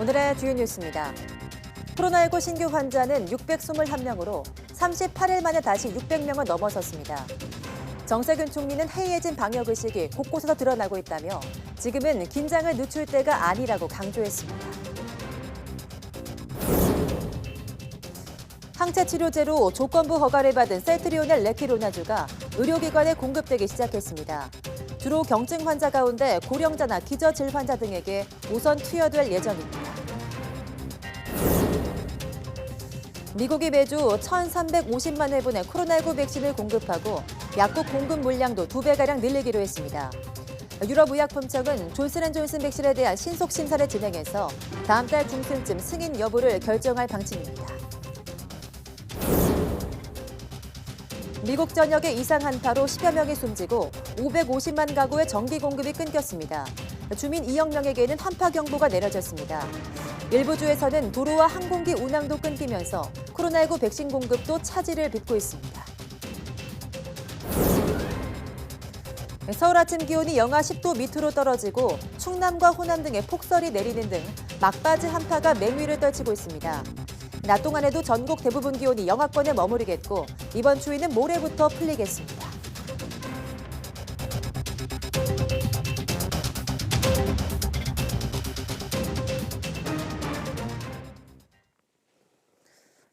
오늘의 주요 뉴스입니다. 코로나19 신규 환자는 621명으로 38일 만에 다시 600명을 넘어섰습니다. 정세균 총리는 해이해진 방역의식이 곳곳에서 드러나고 있다며 지금은 긴장을 늦출 때가 아니라고 강조했습니다. 항체치료제로 조건부 허가를 받은 셀트리온의 레키로나주가 의료기관에 공급되기 시작했습니다. 주로 경증 환자 가운데 고령자나 기저질 환자 등에게 우선 투여될 예정입니다. 미국이 매주 1,350만 회분의 코로나19 백신을 공급하고 약국 공급 물량도 2배가량 늘리기로 했습니다. 유럽의약품청은 존슨앤존슨 백신에 대한 신속 심사를 진행해서 다음 달 중순쯤 승인 여부를 결정할 방침입니다. 미국 전역의 이상 한파로 10여 명이 숨지고 550만 가구의 전기 공급이 끊겼습니다. 주민 2억 명에게는 한파 경보가 내려졌습니다. 일부 주에서는 도로와 항공기 운항도 끊기면서 코로나19 백신 공급도 차질을 빚고 있습니다. 서울 아침 기온이 영하 10도 밑으로 떨어지고 충남과 호남 등에 폭설이 내리는 등 막바지 한파가 맹위를 떨치고 있습니다. 낮 동안에도 전국 대부분 기온이 영하권에 머무르겠고 이번 추위는 모레부터 풀리겠습니다.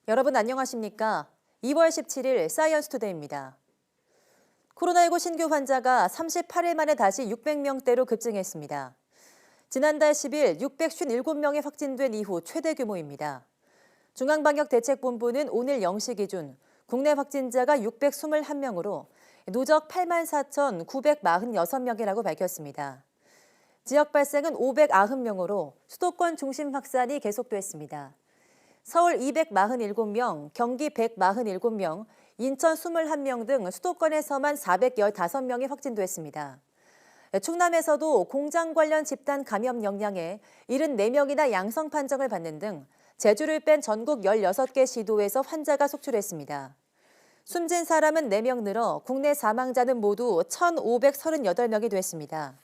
여러분 안녕하십니까? 2월 17일 사이언스투데이입니다. 코로나19 신규 환자가 38일 만에 다시 600명대로 급증했습니다. 지난달 10일 657명이 확진된 이후 최대 규모입니다. 중앙방역대책본부는 오늘 0시 기준 국내 확진자가 621명으로 누적 84,946명이라고 밝혔습니다. 지역 발생은 590명으로 수도권 중심 확산이 계속됐습니다. 서울 247명, 경기 147명, 인천 21명 등 수도권에서만 415명이 확진됐습니다. 충남에서도 공장 관련 집단 감염 역량에 74명이나 양성 판정을 받는 등 제주를 뺀 전국 16개 시도에서 환자가 속출했습니다. 숨진 사람은 4명 늘어 국내 사망자는 모두 1,538명이 됐습니다.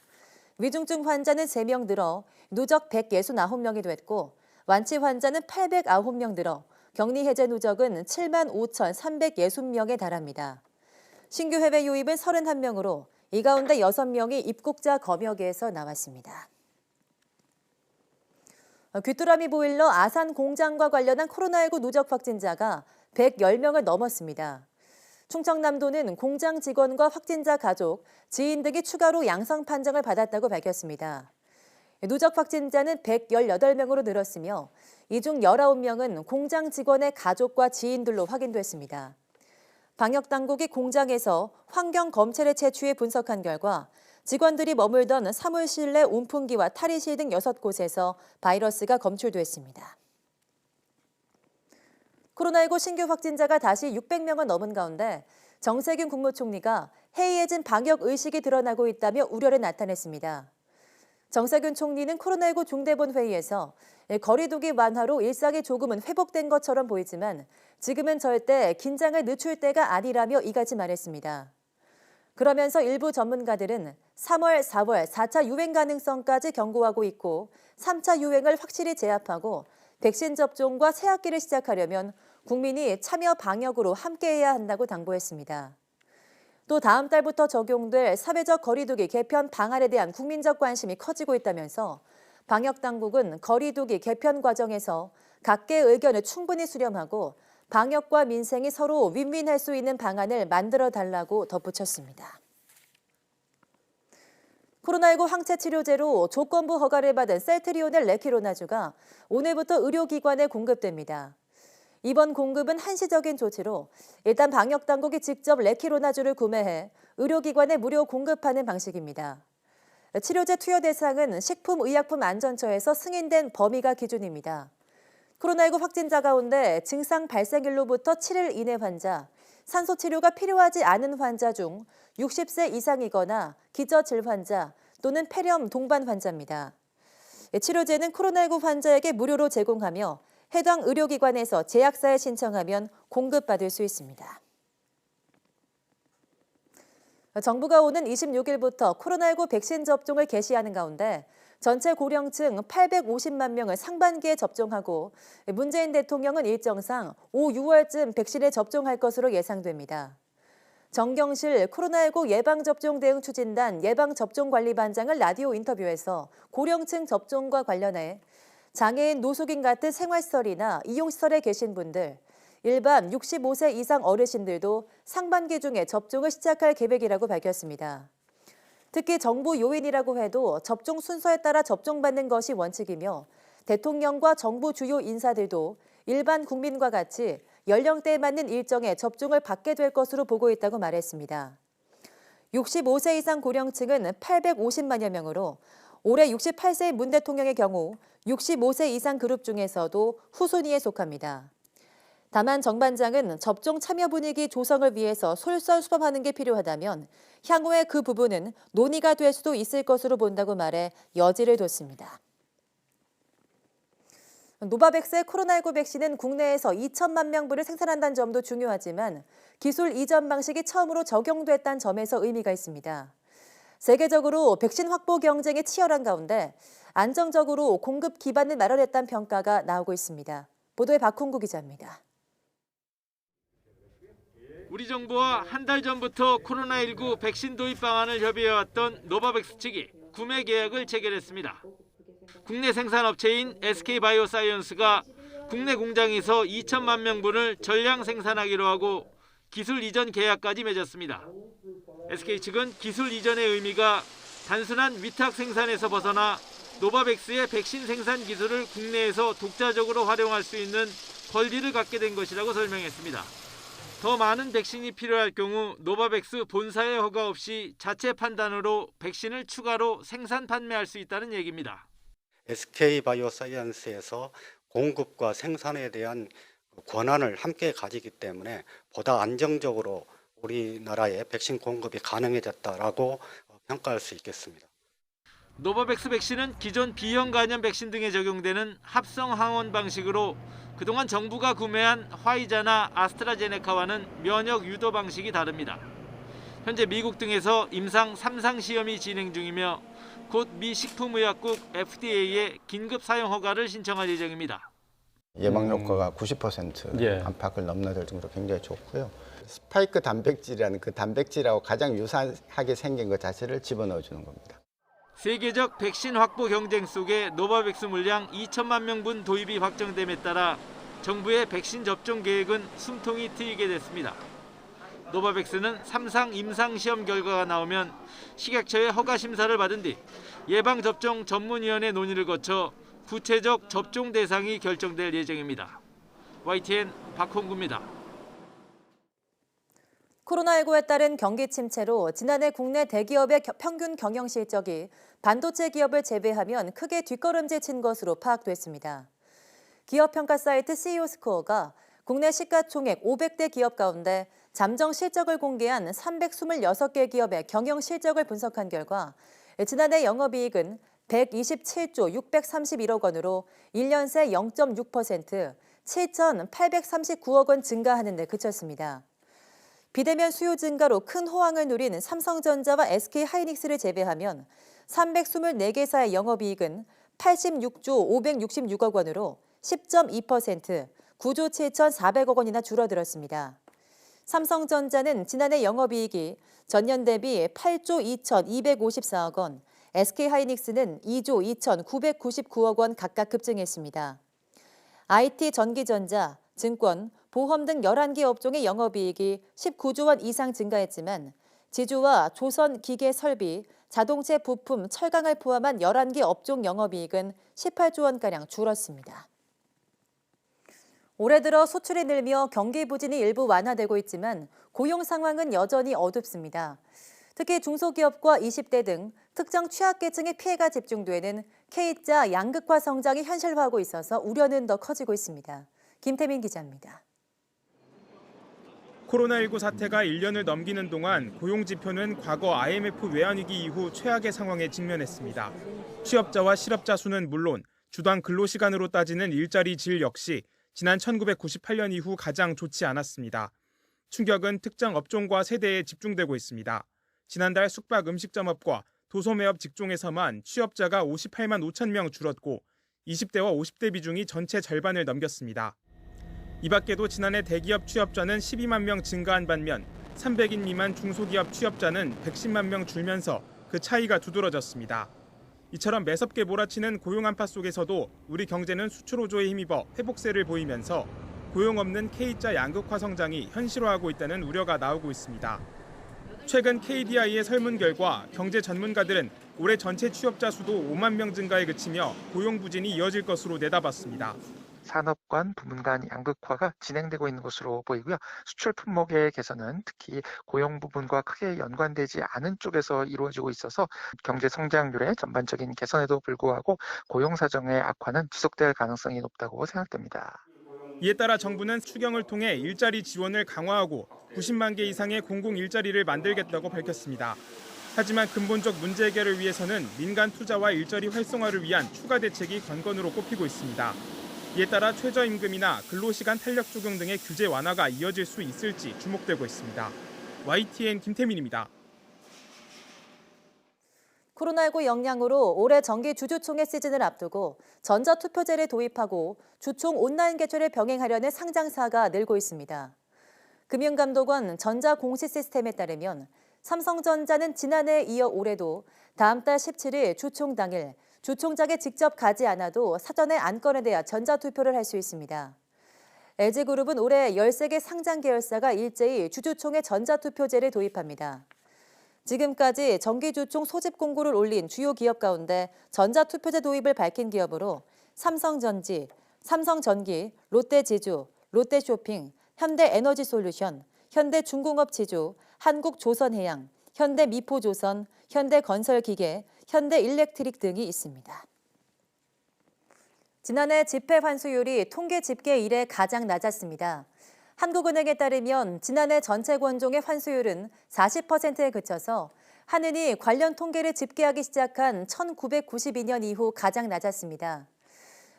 위중증 환자는 3명 늘어 누적 169명이 됐고 완치 환자는 809명 늘어 격리 해제 누적은 75,360명에 달합니다. 신규 해외 유입은 31명으로 이 가운데 6명이 입국자 검역에서 나왔습니다. 귀뚜라미 보일러 아산 공장과 관련한 코로나19 누적 확진자가 110명을 넘었습니다. 충청남도는 공장 직원과 확진자 가족, 지인 등이 추가로 양성 판정을 받았다고 밝혔습니다. 누적 확진자는 118명으로 늘었으며 이 중 19명은 공장 직원의 가족과 지인들로 확인됐습니다. 방역당국이 공장에서 환경검체를 채취해 분석한 결과 직원들이 머물던 사무실 내 온풍기와 탈의실 등 6곳에서 바이러스가 검출됐습니다. 코로나19 신규 확진자가 다시 600명을 넘은 가운데 정세균 국무총리가 해이해진 방역 의식이 드러나고 있다며 우려를 나타냈습니다. 정세균 총리는 코로나19 중대본 회의에서 거리두기 완화로 일상이 조금은 회복된 것처럼 보이지만 지금은 절대 긴장을 늦출 때가 아니라며 이같이 말했습니다. 그러면서 일부 전문가들은 3월, 4월 4차 유행 가능성까지 경고하고 있고 3차 유행을 확실히 제압하고 백신 접종과 새 학기를 시작하려면 국민이 참여 방역으로 함께해야 한다고 당부했습니다. 또 다음 달부터 적용될 사회적 거리두기 개편 방안에 대한 국민적 관심이 커지고 있다면서 방역당국은 거리두기 개편 과정에서 각계의 의견을 충분히 수렴하고 방역과 민생이 서로 윈윈할 수 있는 방안을 만들어 달라고 덧붙였습니다. 코로나19 항체치료제로 조건부 허가를 받은 셀트리온의 레키로나주가 오늘부터 의료기관에 공급됩니다. 이번 공급은 한시적인 조치로 일단 방역당국이 직접 레키로나주를 구매해 의료기관에 무료 공급하는 방식입니다. 치료제 투여 대상은 식품의약품안전처에서 승인된 범위가 기준입니다. 코로나19 확진자 가운데 증상 발생일로부터 7일 이내 환자, 산소치료가 필요하지 않은 환자 중 60세 이상이거나 기저질 환자 또는 폐렴 동반 환자입니다. 치료제는 코로나19 환자에게 무료로 제공하며 해당 의료기관에서 제약사에 신청하면 공급받을 수 있습니다. 정부가 오는 26일부터 코로나19 백신 접종을 개시하는 가운데 전체 고령층 850만 명을 상반기에 접종하고 문재인 대통령은 일정상 5, 6월쯤 백신에 접종할 것으로 예상됩니다. 정경실 코로나19 예방접종 대응 추진단 예방접종관리반장을 라디오 인터뷰에서 고령층 접종과 관련해 장애인, 노숙인 같은 생활시설이나 이용시설에 계신 분들, 일반 65세 이상 어르신들도 상반기 중에 접종을 시작할 계획이라고 밝혔습니다. 특히 정부 요인이라고 해도 접종 순서에 따라 접종받는 것이 원칙이며 대통령과 정부 주요 인사들도 일반 국민과 같이 연령대에 맞는 일정에 접종을 받게 될 것으로 보고 있다고 말했습니다. 65세 이상 고령층은 850만여 명으로 올해 68세 문 대통령의 경우 65세 이상 그룹 중에서도 후순위에 속합니다. 다만 정 반장은 접종 참여 분위기 조성을 위해서 솔선수범하는 게 필요하다면 향후에 그 부분은 논의가 될 수도 있을 것으로 본다고 말해 여지를 뒀습니다. 노바백스의 코로나19 백신은 국내에서 2천만 명분을 생산한다는 점도 중요하지만 기술 이전 방식이 처음으로 적용됐다는 점에서 의미가 있습니다. 세계적으로 백신 확보 경쟁이 치열한 가운데 안정적으로 공급 기반을 마련했다는 평가가 나오고 있습니다. 보도에 박홍구 기자입니다. 우리 정부와 한 달 전부터 코로나19 백신 도입 방안을 협의해왔던 노바백스 측이 구매 계약을 체결했습니다. 국내 생산업체인 SK바이오사이언스가 국내 공장에서 2천만 명분을 전량 생산하기로 하고 기술 이전 계약까지 맺었습니다. SK 측은 기술 이전의 의미가 단순한 위탁 생산에서 벗어나 노바백스의 백신 생산 기술을 국내에서 독자적으로 활용할 수 있는 권리를 갖게 된 것이라고 설명했습니다. 더 많은 백신이 필요할 경우 노바백스 본사의 허가 없이 자체 판단으로 백신을 추가로 생산 판매할 수 있다는 얘기입니다. SK바이오사이언스에서 공급과 생산에 대한 권한을 함께 가지기 때문에 보다 안정적으로 우리나라의 백신 공급이 가능해졌다라고 평가할 수 있겠습니다. 노바백스 백신은 기존 B형 간염 백신 등에 적용되는 합성 항원 방식으로 그동안 정부가 구매한 화이자나 아스트라제네카와는 면역 유도 방식이 다릅니다. 현재 미국 등에서 임상 3상 시험이 진행 중이며 곧 미 식품의약국 FDA에 긴급 사용 허가를 신청할 예정입니다. 예방 효과가 90% 안팎을 넘나들 정도로 굉장히 좋고요. 스파이크 단백질이라는 그 단백질하고 가장 유사하게 생긴 것 자체를 집어넣어 주는 겁니다. 세계적 백신 확보 경쟁 속에 노바백스 물량 2천만 명분 도입이 확정됨에 따라 정부의 백신 접종 계획은 숨통이 트이게 됐습니다. 노바백스는 3상 임상시험 결과가 나오면 식약처의 허가 심사를 받은 뒤 예방접종 전문위원회 논의를 거쳐 구체적 접종 대상이 결정될 예정입니다. YTN 박홍구입니다. 코로나19에 따른 경기 침체로 지난해 국내 대기업의 평균 경영 실적이 반도체 기업을 제외하면 크게 뒷걸음질 친 것으로 파악됐습니다. 기업 평가 사이트 CEO스코어가 국내 시가총액 500대 기업 가운데 잠정 실적을 공개한 326개 기업의 경영 실적을 분석한 결과 지난해 영업이익은 127조 631억 원으로 1년 새 0.6%, 7,839억 원 증가하는 데 그쳤습니다. 비대면 수요 증가로 큰 호황을 누린 삼성전자와 SK하이닉스를 제외하면 324개사의 영업이익은 86조 566억 원으로 10.2%, 9조 7,400억 원이나 줄어들었습니다. 삼성전자는 지난해 영업이익이 전년 대비 8조 2,254억 원, SK하이닉스는 2조 2,999억 원 각각 급증했습니다. IT, 전기전자, 증권, 보험 등 11개 업종의 영업이익이 19조 원 이상 증가했지만 지주와 조선, 기계, 설비, 자동차 부품, 철강을 포함한 11개 업종 영업이익은 18조 원가량 줄었습니다. 올해 들어 수출이 늘며 경기 부진이 일부 완화되고 있지만 고용 상황은 여전히 어둡습니다. 특히 중소기업과 20대 등 특정 취약계층의 피해가 집중되는 K자 양극화 성장이 현실화하고 있어서 우려는 더 커지고 있습니다. 김태민 기자입니다. 코로나19 사태가 1년을 넘기는 동안 고용지표는 과거 IMF 외환위기 이후 최악의 상황에 직면했습니다. 취업자와 실업자 수는 물론 주당 근로시간으로 따지는 일자리 질 역시 지난 1998년 이후 가장 좋지 않았습니다. 충격은 특정 업종과 세대에 집중되고 있습니다. 지난달 숙박 음식점업과 도소매업 직종에서만 취업자가 58만 5천 명 줄었고 20대와 50대 비중이 전체 절반을 넘겼습니다. 이 밖에도 지난해 대기업 취업자는 12만 명 증가한 반면 300인 미만 중소기업 취업자는 110만 명 줄면서 그 차이가 두드러졌습니다. 이처럼 매섭게 몰아치는 고용 한파 속에서도 우리 경제는 수출 호조에 힘입어 회복세를 보이면서 고용 없는 K자 양극화 성장이 현실화하고 있다는 우려가 나오고 있습니다. 최근 KDI의 설문 결과 경제 전문가들은 올해 전체 취업자 수도 5만 명 증가에 그치며 고용 부진이 이어질 것으로 내다봤습니다. 산업 간, 부문 간 양극화가 진행되고 있는 것으로 보이고요. 수출 품목의 개선은 특히 고용 부분과 크게 연관되지 않은 쪽에서 이루어지고 있어서 경제 성장률의 전반적인 개선에도 불구하고 고용 사정의 악화는 지속될 가능성이 높다고 생각됩니다. 이에 따라 정부는 추경을 통해 일자리 지원을 강화하고 90만 개 이상의 공공 일자리를 만들겠다고 밝혔습니다. 하지만 근본적 문제 해결을 위해서는 민간 투자와 일자리 활성화를 위한 추가 대책이 관건으로 꼽히고 있습니다. 이에 따라 최저임금이나 근로시간 탄력 적용 등의 규제 완화가 이어질 수 있을지 주목되고 있습니다. YTN 김태민입니다. 코로나19 영향으로 올해 정기 주주총회 시즌을 앞두고 전자투표제를 도입하고 주총 온라인 개최를 병행하려는 상장사가 늘고 있습니다. 금융감독원 전자공시 시스템에 따르면 삼성전자는 지난해에 이어 올해도 다음 달 17일 주총 당일 주총장에 직접 가지 않아도 사전에 안건에 대한 전자투표를 할 수 있습니다. LG그룹은 올해 13개 상장 계열사가 일제히 주주총회 전자투표제를 도입합니다. 지금까지 정기주총 소집 공고를 올린 주요 기업 가운데 전자투표제 도입을 밝힌 기업으로 삼성전기, 롯데지주, 롯데쇼핑, 현대에너지솔루션, 현대중공업지주, 한국조선해양, 현대미포조선, 현대건설기계, 현대일렉트릭 등이 있습니다. 지난해 지폐 환수율이 통계 집계 이래 가장 낮았습니다. 한국은행에 따르면 지난해 전체 권종의 환수율은 40%에 그쳐서 한은이 관련 통계를 집계하기 시작한 1992년 이후 가장 낮았습니다.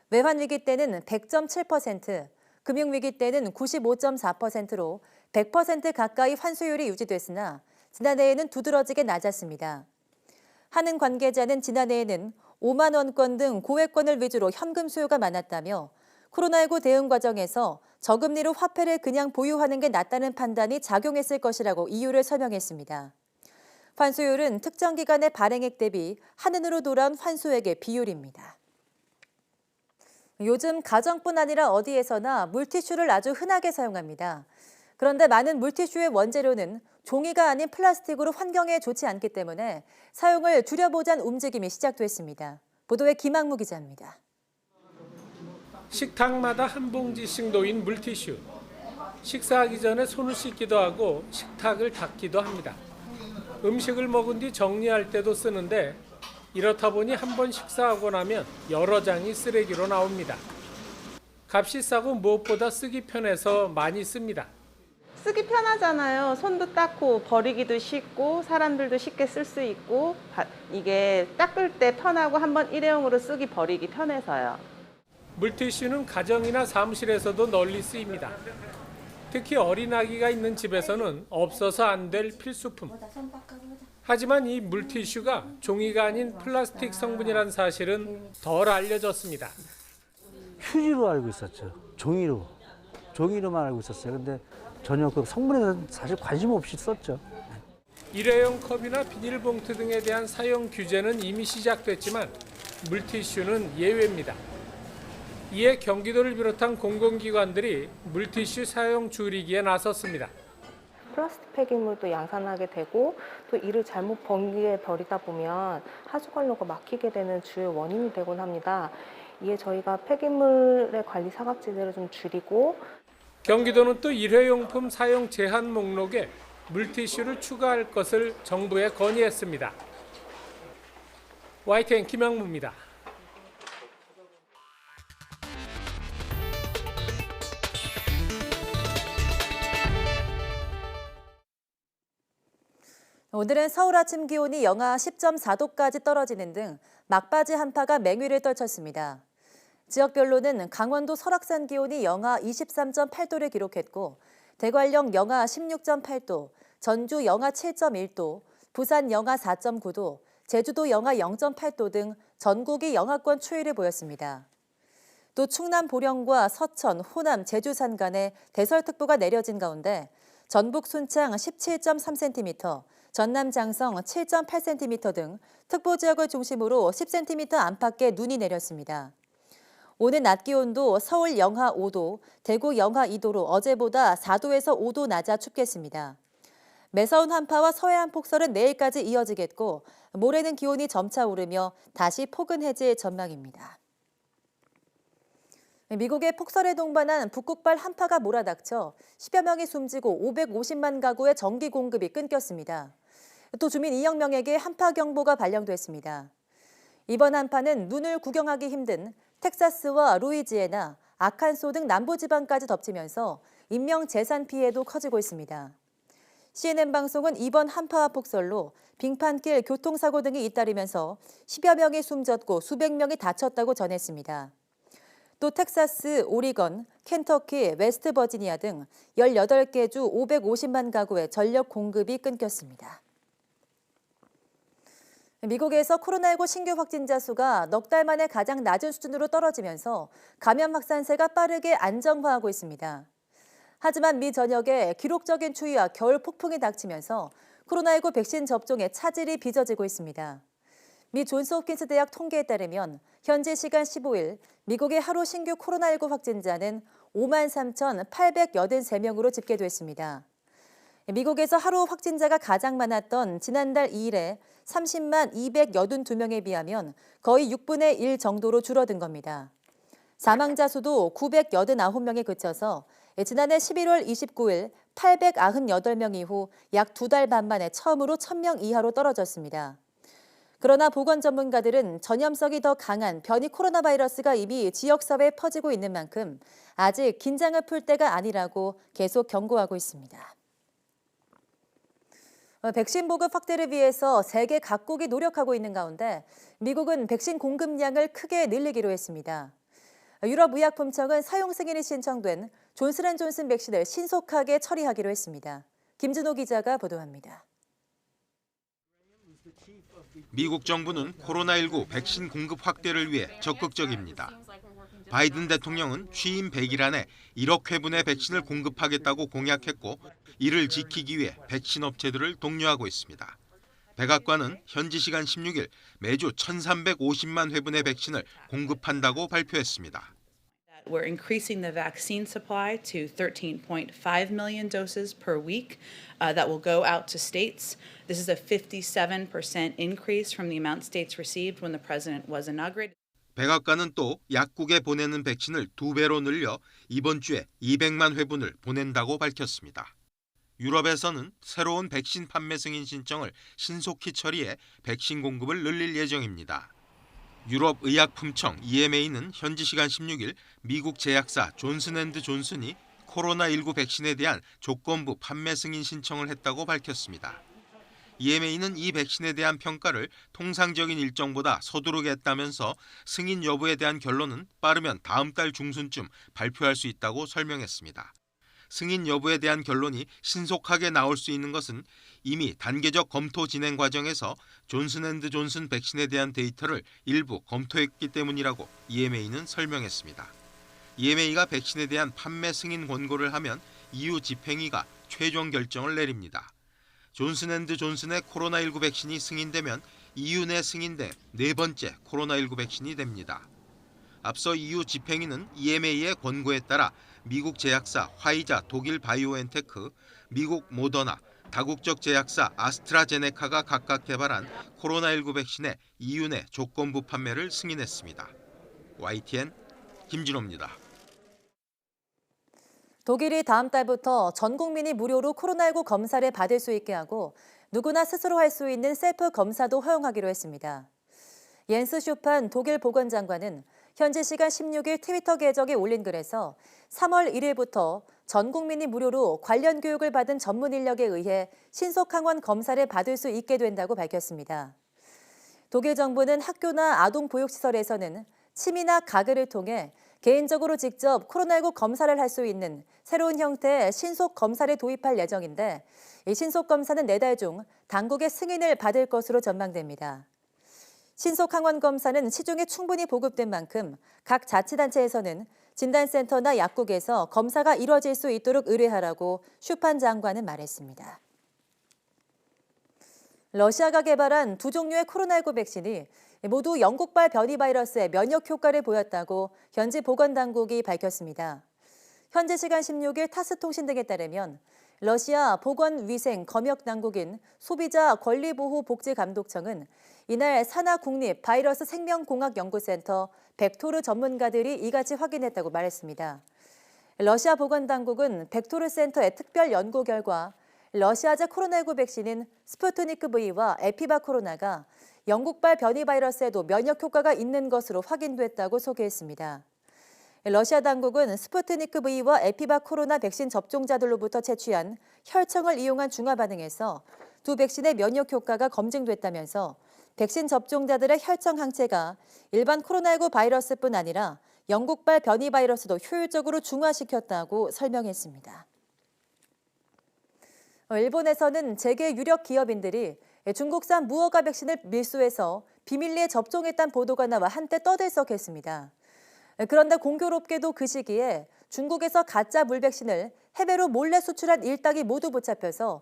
외환위기 때는 100.7%, 금융위기 때는 95.4%로 100% 가까이 환수율이 유지됐으나 지난해에는 두드러지게 낮았습니다. 한은 관계자는 지난해에는 5만 원권 등 고액권을 위주로 현금 수요가 많았다며 코로나19 대응 과정에서 저금리로 화폐를 그냥 보유하는 게 낫다는 판단이 작용했을 것이라고 이유를 설명했습니다. 환수율은 특정 기간의 발행액 대비 한은으로 돌아온 환수액의 비율입니다. 요즘 가정뿐 아니라 어디에서나 물티슈를 아주 흔하게 사용합니다. 그런데 많은 물티슈의 원재료는 종이가 아닌 플라스틱으로 환경에 좋지 않기 때문에 사용을 줄여보자는 움직임이 시작됐습니다. 보도에 김학무 기자입니다. 식탁마다 한 봉지씩 놓인 물티슈. 식사하기 전에 손을 씻기도 하고 식탁을 닦기도 합니다. 음식을 먹은 뒤 정리할 때도 쓰는데 이렇다 보니 한 번 식사하고 나면 여러 장이 쓰레기로 나옵니다. 값이 싸고 무엇보다 쓰기 편해서 많이 씁니다. 쓰기 편하잖아요. 손도 닦고 버리기도 쉽고 사람들도 쉽게 쓸 수 있고 이게 닦을 때 편하고 한번 일회용으로 쓰기 버리기 편해서요. 물티슈는 가정이나 사무실에서도 널리 쓰입니다. 특히 어린아기가 있는 집에서는 없어서 안 될 필수품. 하지만 이 물티슈가 종이가 아닌 플라스틱 성분이라는 사실은 덜 알려졌습니다. 휴지로 알고 있었죠. 종이로만 알고 있었어요. 근데 전혀 그 성분에 대해서는 사실 관심 없이 썼죠. 일회용 컵이나 비닐봉투 등에 대한 사용 규제는 이미 시작됐지만 물티슈는 예외입니다. 이에 경기도를 비롯한 공공기관들이 물티슈 사용 줄이기에 나섰습니다. 플라스틱 폐기물도 양산하게 되고 또 이를 잘못 번기에 버리다 보면 하수관로가 막히게 되는 주요 원인이 되곤 합니다. 이에 저희가 폐기물의 관리 사각지대를 좀 줄이고 경기도는 또 일회용품 사용 제한 목록에 물티슈를 추가할 것을 정부에 건의했습니다. YTN 김학무입니다. 오늘은 서울 아침 기온이 영하 10.4도까지 떨어지는 등 막바지 한파가 맹위를 떨쳤습니다. 지역별로는 강원도 설악산 기온이 영하 23.8도를 기록했고 대관령 영하 16.8도, 전주 영하 7.1도, 부산 영하 4.9도, 제주도 영하 0.8도 등 전국이 영하권 추위를 보였습니다. 또 충남 보령과 서천, 호남, 제주 산간에 대설특보가 내려진 가운데 전북 순창 17.3cm, 전남 장성 7.8cm 등 특보 지역을 중심으로 10cm 안팎의 눈이 내렸습니다. 오늘 낮 기온도 서울 영하 5도, 대구 영하 2도로 어제보다 4도에서 5도 낮아 춥겠습니다. 매서운 한파와 서해안 폭설은 내일까지 이어지겠고 모레는 기온이 점차 오르며 다시 포근해질 전망입니다. 미국의 폭설에 동반한 북극발 한파가 몰아닥쳐 10여 명이 숨지고 550만 가구의 전기 공급이 끊겼습니다. 또 주민 2억 명에게 한파 경보가 발령됐습니다. 이번 한파는 눈을 구경하기 힘든 텍사스와 루이지애나, 아칸소 등 남부지방까지 덮치면서 인명 재산 피해도 커지고 있습니다. CNN 방송은 이번 한파와 폭설로 빙판길 교통사고 등이 잇따르면서 10여 명이 숨졌고 수백 명이 다쳤다고 전했습니다. 또 텍사스, 오리건, 켄터키, 웨스트버지니아 등 18개 주 550만 가구의 전력 공급이 끊겼습니다. 미국에서 코로나19 신규 확진자 수가 넉 달 만에 가장 낮은 수준으로 떨어지면서 감염 확산세가 빠르게 안정화하고 있습니다. 하지만 미 전역에 기록적인 추위와 겨울 폭풍이 닥치면서 코로나19 백신 접종에 차질이 빚어지고 있습니다. 미 존스홉킨스 대학 통계에 따르면 현지 시간 15일 미국의 하루 신규 코로나19 확진자는 53,883명으로 집계됐습니다. 미국에서 하루 확진자가 가장 많았던 지난달 2일에 30만 282명에 비하면 거의 6분의 1 정도로 줄어든 겁니다. 사망자 수도 989명에 그쳐서 지난해 11월 29일 898명 이후 약 2달 반 만에 처음으로 1,000명 이하로 떨어졌습니다. 그러나 보건 전문가들은 전염성이 더 강한 변이 코로나 바이러스가 이미 지역사회에 퍼지고 있는 만큼 아직 긴장을 풀 때가 아니라고 계속 경고하고 있습니다. 백신 보급 확대를 위해서 세계 각국이 노력하고 있는 가운데 미국은 백신 공급량을 크게 늘리기로 했습니다. 유럽의약품청은 사용 승인이 신청된 존슨앤존슨 백신을 신속하게 처리하기로 했습니다. 김준호 기자가 보도합니다. 미국 정부는 코로나19 백신 공급 확대를 위해 적극적입니다. 바이든 대통령은 취임 100일 안에 1억 회분의 백신을 공급하겠다고 공약했고 이를 지키기 위해 백신 업체들을 독려하고 있습니다. 백악관은 현지 시간 16일 매주 1,350만 회분의 백신을 공급한다고 발표했습니다. We're increasing the vaccine supply to 13.5 million doses per week that will go out to states. This is a 57% increase from the amount states received when the president was inaugurated. 백악관은 또 약국에 보내는 백신을 2배로 늘려 이번 주에 200만 회분을 보낸다고 밝혔습니다. 유럽에서는 새로운 백신 판매 승인 신청을 신속히 처리해 백신 공급을 늘릴 예정입니다. 유럽의약품청 EMA는 현지 시간 16일 미국 제약사 존슨앤드존슨이 코로나19 백신에 대한 조건부 판매 승인 신청을 했다고 밝혔습니다. EMA는 이 백신에 대한 평가를 통상적인 일정보다 서두르게 했다면서 승인 여부에 대한 결론은 빠르면 다음 달 중순쯤 발표할 수 있다고 설명했습니다. 승인 여부에 대한 결론이 신속하게 나올 수 있는 것은 이미 단계적 검토 진행 과정에서 존슨앤드존슨 백신에 대한 데이터를 일부 검토했기 때문이라고 EMA는 설명했습니다. EMA가 백신에 대한 판매 승인 권고를 하면 EU 집행위가 최종 결정을 내립니다. 존슨앤드존슨의 코로나19 백신이 승인되면 EU 내 승인된 네 번째 코로나19 백신이 됩니다. 앞서 EU 집행위는 EMA의 권고에 따라 미국 제약사 화이자 독일 바이오엔테크, 미국 모더나, 다국적 제약사 아스트라제네카가 각각 개발한 코로나19 백신의 EU 내 조건부 판매를 승인했습니다. YTN 김진호입니다. 독일이 다음 달부터 전 국민이 무료로 코로나19 검사를 받을 수 있게 하고 누구나 스스로 할 수 있는 셀프 검사도 허용하기로 했습니다. 옌스 슈판 독일 보건장관은 현지 시간 16일 트위터 계정에 올린 글에서 3월 1일부터 전 국민이 무료로 관련 교육을 받은 전문 인력에 의해 신속항원 검사를 받을 수 있게 된다고 밝혔습니다. 독일 정부는 학교나 아동보육시설에서는 침이나 가글을 통해 개인적으로 직접 코로나19 검사를 할 수 있는 새로운 형태의 신속검사를 도입할 예정인데 이 신속검사는 4달 중 당국의 승인을 받을 것으로 전망됩니다. 신속 항원 검사는 시중에 충분히 보급된 만큼 각 자치단체에서는 진단센터나 약국에서 검사가 이뤄질 수 있도록 의뢰하라고 슈판 장관은 말했습니다. 러시아가 개발한 두 종류의 코로나19 백신이 모두 영국발 변이 바이러스에 면역 효과를 보였다고 현지 보건당국이 밝혔습니다. 현지 시간 16일 타스통신 등에 따르면 러시아 보건위생검역당국인 소비자권리보호복지감독청은 이날 산하 국립 바이러스 생명공학연구센터 벡토르 전문가들이 이같이 확인했다고 말했습니다. 러시아 보건당국은 벡토르 센터의 특별 연구 결과 러시아제 코로나19 백신인 스푸트니크 V와 에피바 코로나가 영국발 변이 바이러스에도 면역 효과가 있는 것으로 확인됐다고 소개했습니다. 러시아 당국은 스푸트니크 V와 에피바 코로나 백신 접종자들로부터 채취한 혈청을 이용한 중화 반응에서 두 백신의 면역 효과가 검증됐다면서 백신 접종자들의 혈청 항체가 일반 코로나19 바이러스뿐 아니라 영국발 변이 바이러스도 효율적으로 중화시켰다고 설명했습니다. 일본에서는 재계 유력 기업인들이 중국산 무허가 백신을 밀수해서 비밀리에 접종했다는 보도가 나와 한때 떠들썩했습니다. 그런데 공교롭게도 그 시기에 중국에서 가짜 물 백신을 해외로 몰래 수출한 일당이 모두 붙잡혀서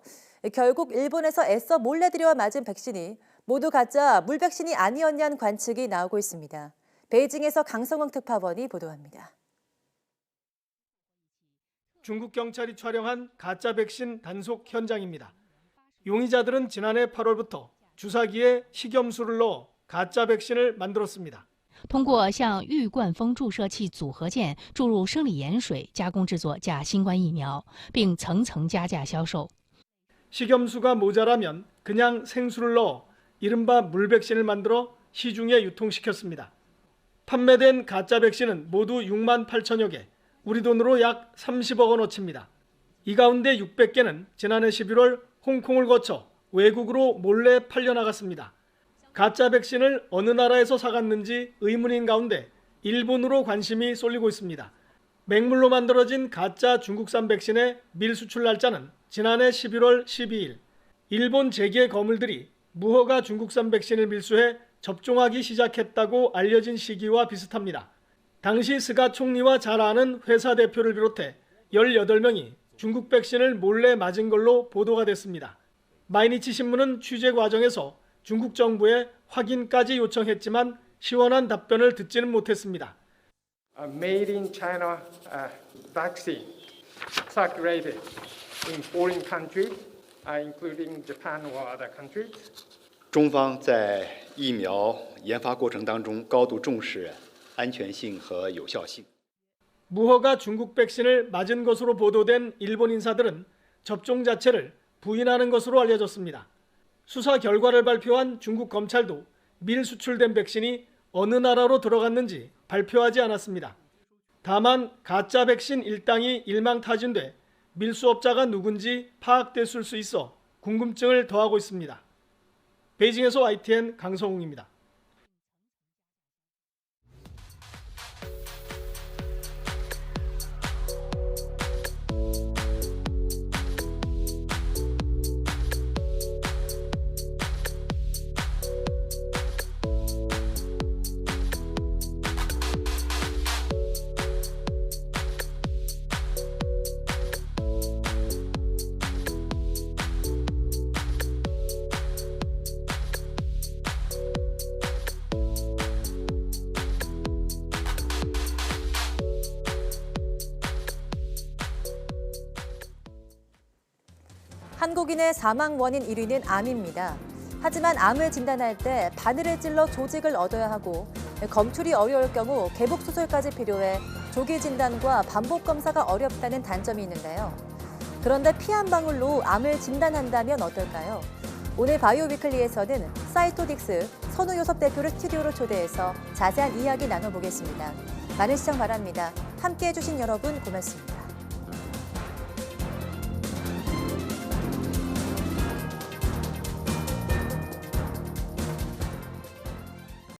결국 일본에서 애써 몰래 들여와 맞은 백신이 모두 가짜 물 백신이 아니었냐는 관측이 나오고 있습니다. 베이징에서 강성원 특파원이 보도합니다. 중국 경찰이 촬영한 가짜 백신 단속 현장입니다. 용의자들은 지난해 8월부터 주사기에 식염수를 넣어 가짜 백신을 만들었습니다. 通过向玉冠峰注射器组合件注入生理盐水加工制作假新冠疫苗，并层层加价销售。 식염수가 모자라면 그냥 생수를 넣어 이른바 물백신을 만들어 시중에 유통시켰습니다. 판매된 가짜 백신은 모두 6만 8천여 개, 우리 돈으로 약 30억 원어치입니다. 이 가운데 600개는 지난해 11월 홍콩을 거쳐 외국으로 몰래 팔려나갔습니다. 가짜 백신을 어느 나라에서 사갔는지 의문인 가운데 일본으로 관심이 쏠리고 있습니다. 맹물로 만들어진 가짜 중국산 백신의 밀수출 날짜는 지난해 11월 12일. 일본 재계 거물들이 무허가 중국산 백신을 밀수해 접종하기 시작했다고 알려진 시기와 비슷합니다. 당시 스가 총리와 잘 아는 회사 대표를 비롯해 18명이 중국 백신을 몰래 맞은 걸로 보도가 됐습니다. 마이니치 신문은 취재 과정에서 중국 정부에 확인까지 요청했지만 시원한 답변을 듣지는 못했습니다. Made in China vaccine circulated in foreign countries, including Japan or other countries. 中方在疫苗研发过程当中高度重视安全性和有效性。 무허가 중국 백신을 맞은 것으로 보도된 일본 인사들은 접종 자체를 부인하는 것으로 알려졌습니다. 수사 결과를 발표한 중국 검찰도 밀수출된 백신이 어느 나라로 들어갔는지 발표하지 않았습니다. 다만 가짜 백신 일당이 일망타진돼 밀수업자가 누군지 파악됐을 수 있어 궁금증을 더하고 있습니다. 베이징에서 YTN 강성웅입니다. 한국인의 사망 원인 1위는 암입니다. 하지만 암을 진단할 때 바늘을 찔러 조직을 얻어야 하고 검출이 어려울 경우 개복 수술까지 필요해 조기 진단과 반복 검사가 어렵다는 단점이 있는데요. 그런데 피 한 방울로 암을 진단한다면 어떨까요? 오늘 바이오 위클리에서는 사이토딕스 선우요섭 대표를 스튜디오로 초대해서 자세한 이야기 나눠보겠습니다. 많은 시청 바랍니다. 함께해 주신 여러분 고맙습니다.